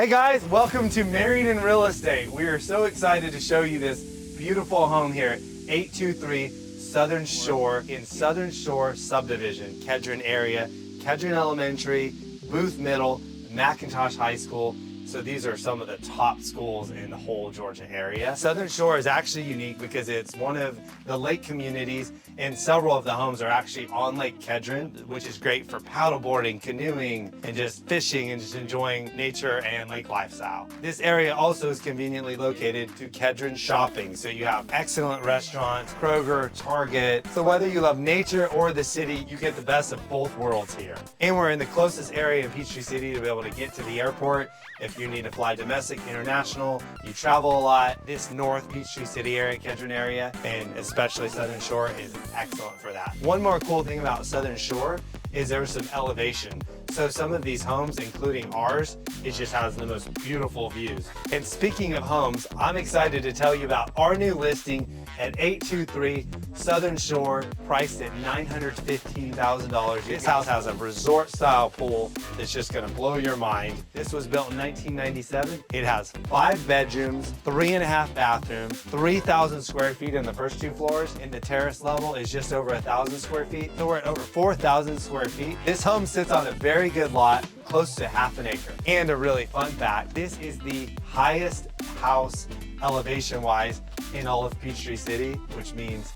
Hey guys, welcome to Married in Real Estate. We are so excited to show you this beautiful home here, 823 Southern Shore in Southern Shore Subdivision, Kedron area, Kedron Elementary, Booth Middle, McIntosh High School. So these are some of the top schools in the whole Georgia area. Southern Shore is actually unique because it's one of the lake communities, and several of the homes are actually on Lake Kedron, which is great for paddleboarding, canoeing, and just fishing and just enjoying nature and lake lifestyle. This area also is conveniently located to Kedron shopping. So you have excellent restaurants, Kroger, Target. So whether you love nature or the city, you get the best of both worlds here. And we're in the closest area in Peachtree City to be able to get to the airport. If you need to fly domestic, international, you travel a lot, this North Peachtree City area, Kedron area, and especially Southern Shore is excellent for that. One more cool thing about Southern Shore is there's some elevation. So some of these homes, including ours, it just has the most beautiful views. And speaking of homes, I'm excited to tell you about our new listing at 823 Southern Shore, priced at $915,000. This house has a resort style pool that's just gonna blow your mind. This was built in 1997. It has 5 bedrooms, 3.5 bathrooms, 3,000 square feet in the first 2 floors, and the terrace level is just over 1,000 square feet. So we're at over 4,000 square feet. This home sits on a very good lot, close to ½ an acre. And a really fun fact, this is the highest house elevation-wise in all of Peachtree City, which means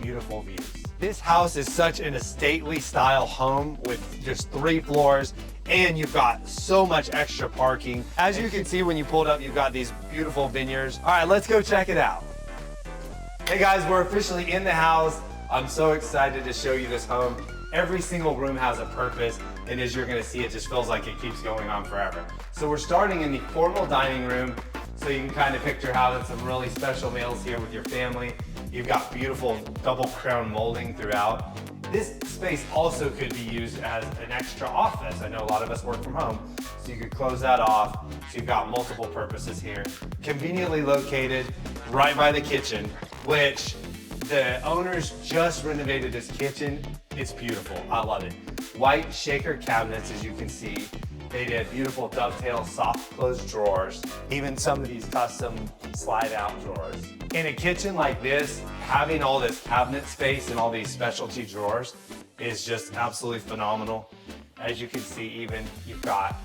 beautiful views. This house is such an stately style home with just 3 floors, and you've got so much extra parking. As you can see when you pulled up, you've got these beautiful vineyards. All right, let's go check it out. Hey guys, we're officially in the house. I'm so excited to show you this home. Every single room has a purpose, and as you're gonna see, it just feels like it keeps going on forever. So we're starting in the formal dining room, so you can kind of picture having some really special meals here with your family. You've got beautiful double crown molding throughout. This space also could be used as an extra office. I know a lot of us work from home, so you could close that off. So you've got multiple purposes here. Conveniently located right by the kitchen, which the owners just renovated this kitchen. It's beautiful, I love it. White shaker cabinets, as you can see. They did beautiful dovetail soft close drawers, even some of these custom slide out drawers. In a kitchen like this, having all this cabinet space and all these specialty drawers is just absolutely phenomenal. As you can see, even you've got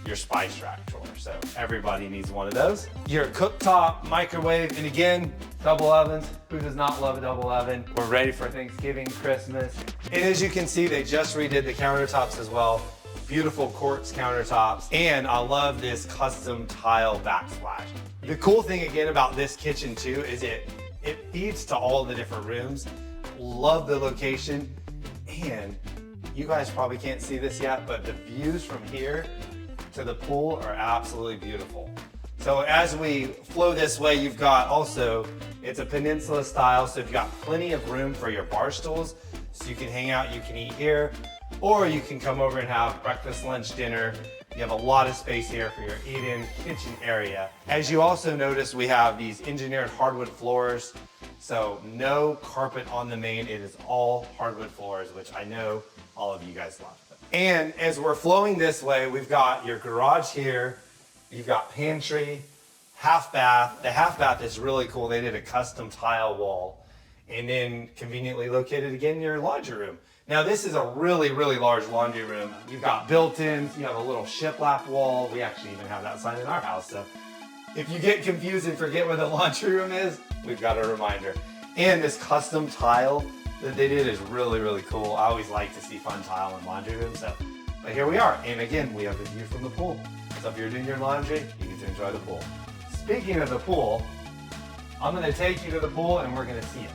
your spice rack drawer, so everybody needs one of those. Your cooktop, microwave, and again, double ovens. Who does not love a double oven? We're ready for Thanksgiving, Christmas. And as you can see, they just redid the countertops as well. Beautiful quartz countertops, and I love this custom tile backsplash. The cool thing again about this kitchen too is it feeds to all the different rooms. Love the location, and you guys probably can't see this yet, but the views from here to the pool are absolutely beautiful. So as we flow this way, you've got also, it's a peninsula style, so you've got plenty of room for your bar stools, so you can hang out, you can eat here, or you can come over and have breakfast, lunch, dinner. You have a lot of space here for your eat-in kitchen area. As you also notice, we have these engineered hardwood floors. So no carpet on the main, it is all hardwood floors, which I know all of you guys love. And as we're flowing this way, we've got your garage here, you've got pantry, half bath. The half bath is really cool. They did a custom tile wall, and then conveniently located again, your laundry room. Now this is a really, really large laundry room. You've got built-ins, you have a little shiplap wall. We actually even have that sign in our house. So if you get confused and forget where the laundry room is, we've got a reminder. And this custom tile that they did is really, really cool. I always like to see fun tile in laundry rooms. So, but here we are. And again, we have the view from the pool. So if you're doing your laundry, you get to enjoy the pool. Speaking of the pool, I'm gonna take you to the pool and we're gonna see it.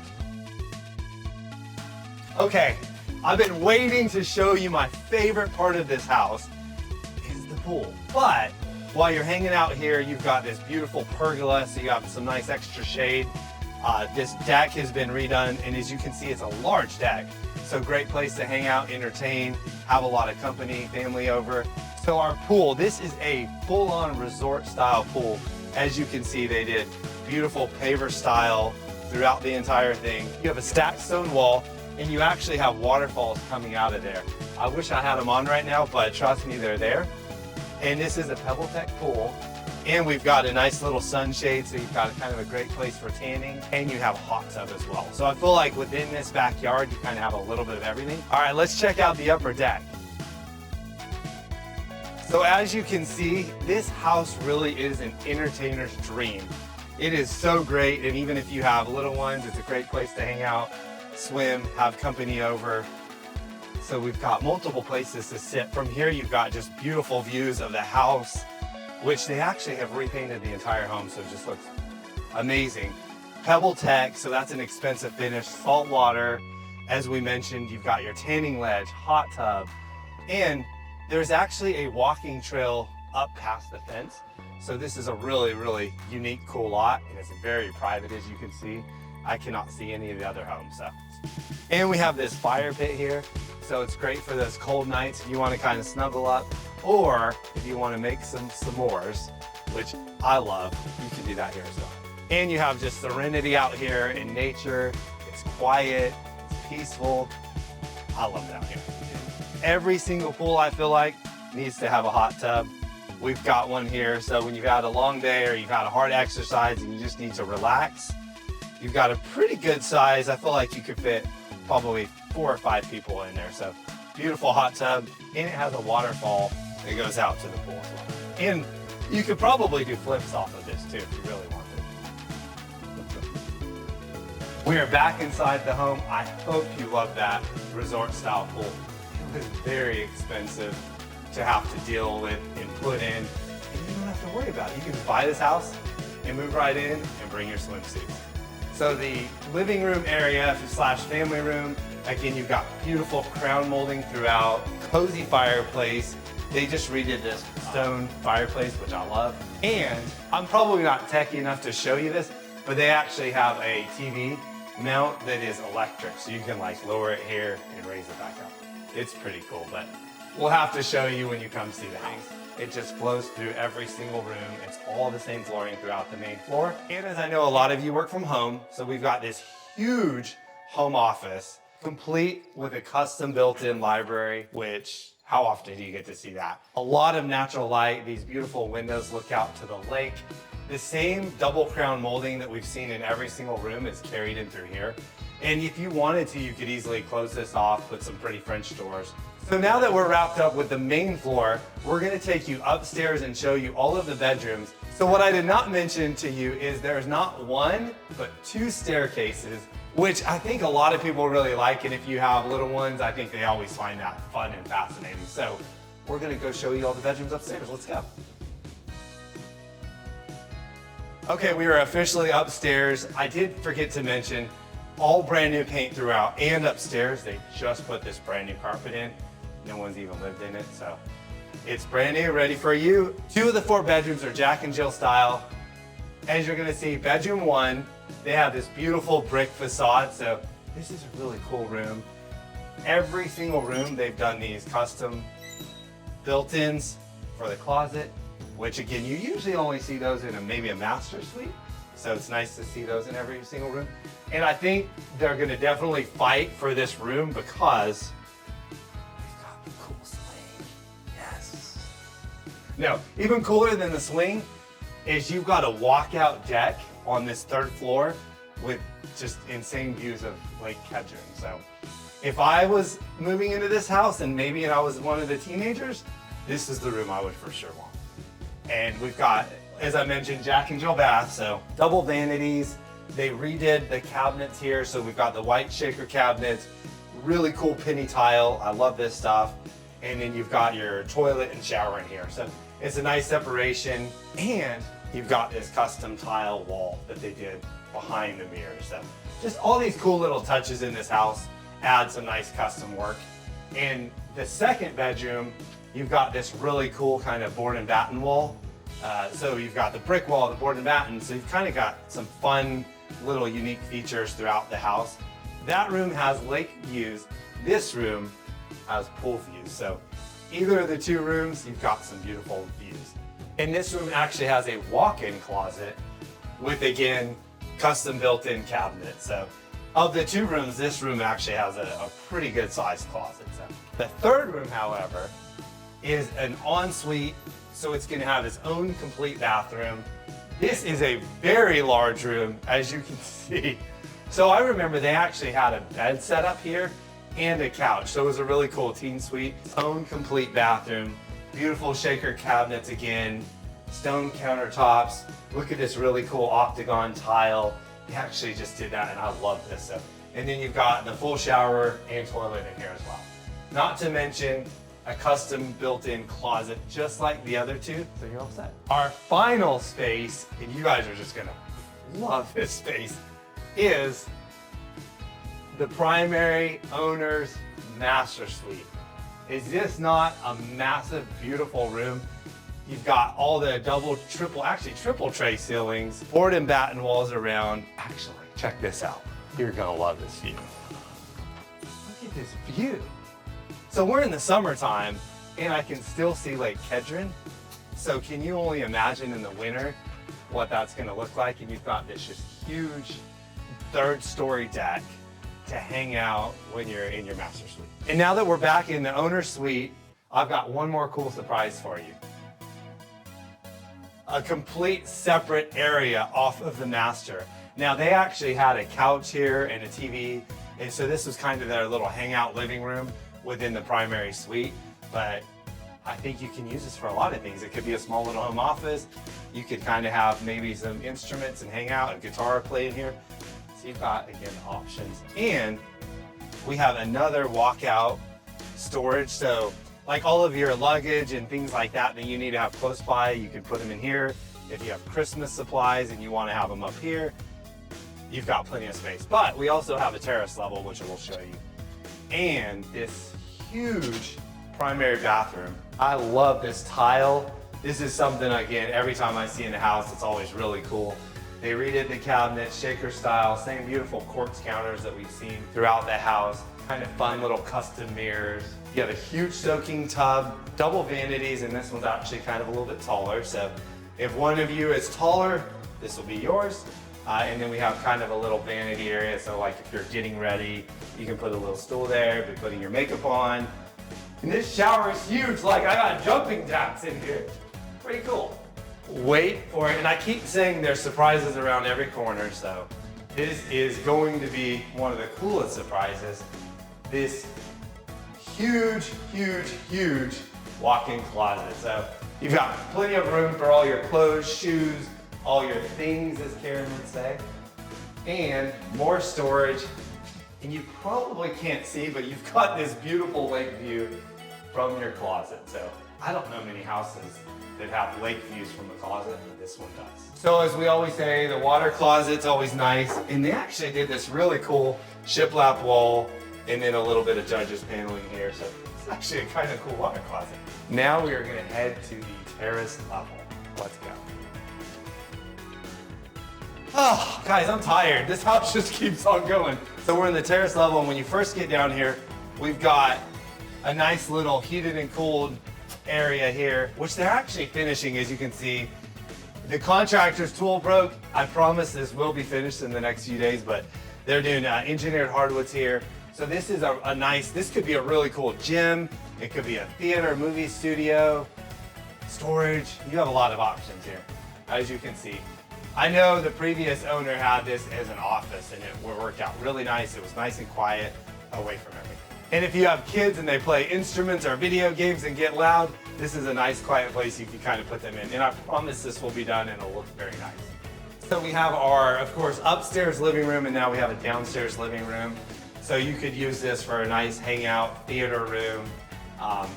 Okay. I've been waiting to show you my favorite part of this house is the pool. But while you're hanging out here, you've got this beautiful pergola, so you have some nice extra shade. This deck has been redone, and as you can see, it's a large deck. So great place to hang out, entertain, have a lot of company, family over. So our pool, this is a full-on resort style pool. As you can see, they did beautiful paver style throughout the entire thing. You have a stacked stone wall, and you actually have waterfalls coming out of there. I wish I had them on right now, but trust me, they're there. And this is a PebbleTech pool. And we've got a nice little sunshade, so you've got kind of a great place for tanning, and you have a hot tub as well. So I feel like within this backyard, you kind of have a little bit of everything. All right, let's check out the upper deck. So as you can see, this house really is an entertainer's dream. It is so great, and even if you have little ones, it's a great place to hang out, swim, have company over. So we've got multiple places to sit. From here, you've got just beautiful views of the house, which they actually have repainted the entire home, so it just looks amazing. PebbleTech, so that's an expensive finish. Salt water, as we mentioned, you've got your tanning ledge, hot tub, and there's actually a walking trail up past the fence. So this is a really, really unique, cool lot, and it's very private, as you can see. I cannot see any of the other homes. So. And we have this fire pit here, so it's great for those cold nights if you want to kind of snuggle up, or if you want to make some s'mores, which I love, you can do that here as well. And you have just serenity out here in nature. It's quiet, it's peaceful. I love it out here. Every single pool, I feel like, needs to have a hot tub. We've got one here, so when you've had a long day or you've had a hard exercise and you just need to relax, you've got a pretty good size. I feel like you could fit probably 4 or 5 people in there. So beautiful hot tub, and it has a waterfall that goes out to the pool as well. And you could probably do flips off of this too if you really wanted. We are back inside the home. I hope you love that resort style pool. It was very expensive to have to deal with and put in, and you don't have to worry about it. You can just buy this house and move right in and bring your swimsuits. So the living room area / family room, again, you've got beautiful crown molding throughout, cozy fireplace. They just redid this stone fireplace, which I love. And I'm probably not techie enough to show you this, but they actually have a TV mount that is electric. So you can like lower it here and raise it back up. It's pretty cool, but we'll have to show you when you come see the house. It just flows through every single room. It's all the same flooring throughout the main floor. And as I know, a lot of you work from home, so we've got this huge home office, complete with a custom built-in library, which how often do you get to see that? A lot of natural light. These beautiful windows look out to the lake. The same double crown molding that we've seen in every single room is carried in through here. And if you wanted to, you could easily close this off with some pretty French doors. So now that we're wrapped up with the main floor, we're gonna take you upstairs and show you all of the bedrooms. So what I did not mention to you is there's not 1, but 2 staircases, which I think a lot of people really like. And if you have little ones, I think they always find that fun and fascinating. So we're gonna go show you all the bedrooms upstairs. Let's go. Okay, we are officially upstairs. I did forget to mention, all brand new paint throughout and upstairs. They just put this brand new carpet in. No one's even lived in it, so it's brand new, ready for you. 2 of the 4 bedrooms are Jack and Jill style. As you're gonna see, bedroom 1, they have this beautiful brick facade, so this is a really cool room. Every single room, they've done these custom built-ins for the closet, which again, you usually only see those in maybe a master suite. So it's nice to see those in every single room. And I think they're gonna definitely fight for this room because we've got the cool swing. Yes. No, even cooler than the swing is you've got a walkout deck on this 3rd floor with just insane views of Lake Kedron. So if I was moving into this house and maybe I was one of the teenagers, this is the room I would for sure want. And we've got, as I mentioned, Jack and Jill bath, so double vanities. They redid the cabinets here, so we've got the white shaker cabinets, really cool penny tile. I love this stuff. And then you've got your toilet and shower in here. So it's a nice separation, and you've got this custom tile wall that they did behind the mirror. So just all these cool little touches in this house add some nice custom work. In the 2nd bedroom, you've got this really cool kind of board and batten wall. So you've got the brick wall, the board and batten, so you've kind of got some fun little unique features throughout the house. That room has lake views. This room has pool views. So either of the 2 rooms, you've got some beautiful views. And this room actually has a walk-in closet with, again, custom built-in cabinets. So of the 2 rooms, this room actually has a pretty good sized closet. So the 3rd room, however, is an ensuite So it's gonna have its own complete bathroom. This is a very large room, as you can see. So I remember they actually had a bed set up here and a couch. So it was a really cool teen suite. Its own complete bathroom, beautiful shaker cabinets again, stone countertops. Look at this really cool octagon tile. They actually just did that and I love this stuff. And then you've got the full shower and toilet in here as well. Not to mention a custom built-in closet just like the other two, so you're all set. Our final space, and you guys are just gonna love this space, is the primary owner's master suite. Is this not a massive, beautiful room? You've got all the triple tray ceilings, board and batten walls around. Actually, check this out. You're gonna love this view. Look at this view. So we're in the summertime and I can still see Lake Kedron. So can you only imagine in the winter what that's gonna look like? And you've got this just huge 3rd-story deck to hang out when you're in your master suite. And now that we're back in the owner's suite, I've got one more cool surprise for you. A complete separate area off of the master. Now they actually had a couch here and a TV, and so this was kind of their little hangout living room within the primary suite, but I think you can use this for a lot of things. It could be a small little home office. You could kind of have maybe some instruments and hang out, a guitar play in here. So you've got, again, options. And we have another walkout storage. So like all of your luggage and things like that that you need to have close by, you can put them in here. If you have Christmas supplies and you want to have them up here, you've got plenty of space. But we also have a terrace level, which I will show you. And this huge primary bathroom. I love this tile. This is something, again, every time I see in the house, it's always really cool. They redid the cabinets, shaker style, same beautiful quartz counters that we've seen throughout the house. Kind of fun little custom mirrors. You have a huge soaking tub, double vanities, and this one's actually kind of a little bit taller. So if one of you is taller, this will be yours. And then we have kind of a little vanity area. So like if you're getting ready, you can put a little stool there, be putting your makeup on. And this shower is huge. Like I got jumping jacks in here. Pretty cool. Wait for it. And I keep saying there's surprises around every corner. So this is going to be one of the coolest surprises. This huge, huge, huge walk-in closet. So you've got plenty of room for all your clothes, shoes, all your things, as Karen would say, and more storage. And you probably can't see, but you've got this beautiful lake view from your closet. So I don't know many houses that have lake views from the closet, but this one does. So as we always say, the water closet's always nice. And they actually did this really cool shiplap wall and then a little bit of judges paneling here. So it's actually a kind of cool water closet. Now we are gonna head to the terrace level. Let's go. Oh, guys, I'm tired. This house just keeps on going. So we're in the terrace level, and when you first get down here, we've got a nice little heated and cooled area here, which they're actually finishing, as you can see. The contractor's tool broke. I promise this will be finished in the next few days, but they're doing engineered hardwoods here. So this is a nice, this could be a really cool gym. It could be a theater, movie studio, storage. You have a lot of options here, as you can see. I know the previous owner had this as an office and it worked out really nice. It was nice and quiet, away from everything. And if you have kids and they play instruments or video games and get loud, this is a nice quiet place you can kind of put them in. And I promise this will be done and it'll look very nice. So we have our, of course, upstairs living room, and now we have a downstairs living room. So you could use this for a nice hangout, theater room,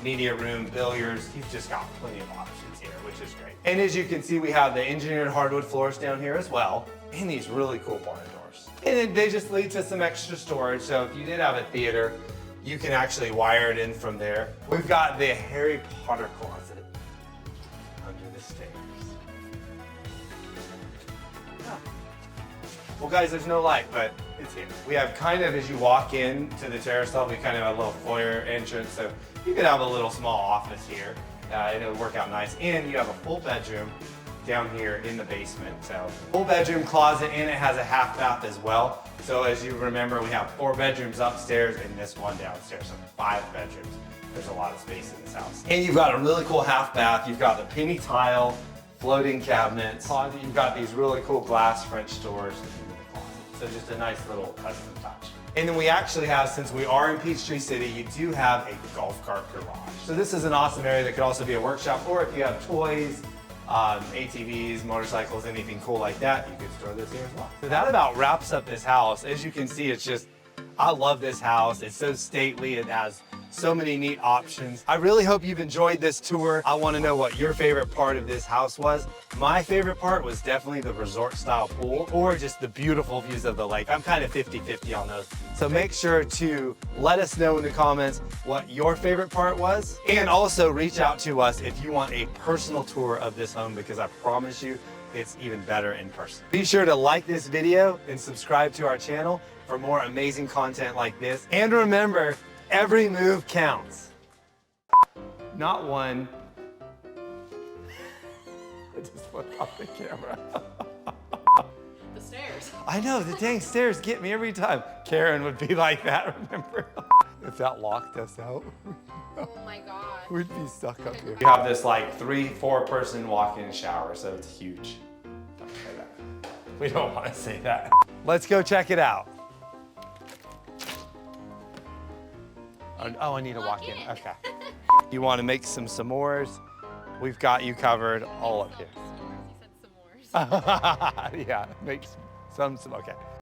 media room, billiards. You've just got plenty of options here, which is great. And as you can see, we have the engineered hardwood floors down here as well, and these really cool barn doors. And then they just lead to some extra storage. So if you did have a theater, you can actually wire it in from there. We've got the Harry Potter closet under the stairs. Oh. Well, guys, there's no light, but it's here. We have kind of, as you walk in to the terrace level, we kind of have a little foyer entrance. So you could have a little small office here. And it'll work out nice. And you have a full bedroom down here in the basement. So full bedroom closet, and it has a half bath as well. So as you remember, we have 4 bedrooms upstairs and this one downstairs, so 5 bedrooms. there's a lot of space in this house. And you've got a really cool half bath. You've got the penny tile, floating cabinets, closet. You've got these really cool glass French doors in the closet. So just a nice little custom touch. And then we actually have, since we are in Peachtree City, you do have a golf cart garage. So this is an awesome area that could also be a workshop, or if you have toys, ATVs, motorcycles, anything cool like that, you could store this here as well. So that about wraps up this house. As you can see, it's just, I love this house. It's so stately. It has so many neat options. I really hope you've enjoyed this tour. I want to know what your favorite part of this house was. My favorite part was definitely the resort style pool, or just the beautiful views of the lake. I'm kind of 50-50 on those. So make sure to let us know in the comments what your favorite part was. And also reach out to us if you want a personal tour of this home, because I promise you, it's even better in person. Be sure to like this video and subscribe to our channel for more amazing content like this. And remember, every move counts. Not one. I just went off the camera. The stairs. I know, the dang stairs get me every time. Karen would be like that, remember? If that locked us out, Oh my God. we'd be stuck up here. We have this like 3-4 person walk-in shower, so it's huge. Don't say that. We don't want to say that. Let's go check it out. Oh, I need to walk in. Okay. You want to make some s'mores? We've got you covered all up here. You said s'mores. Yeah, make some, okay.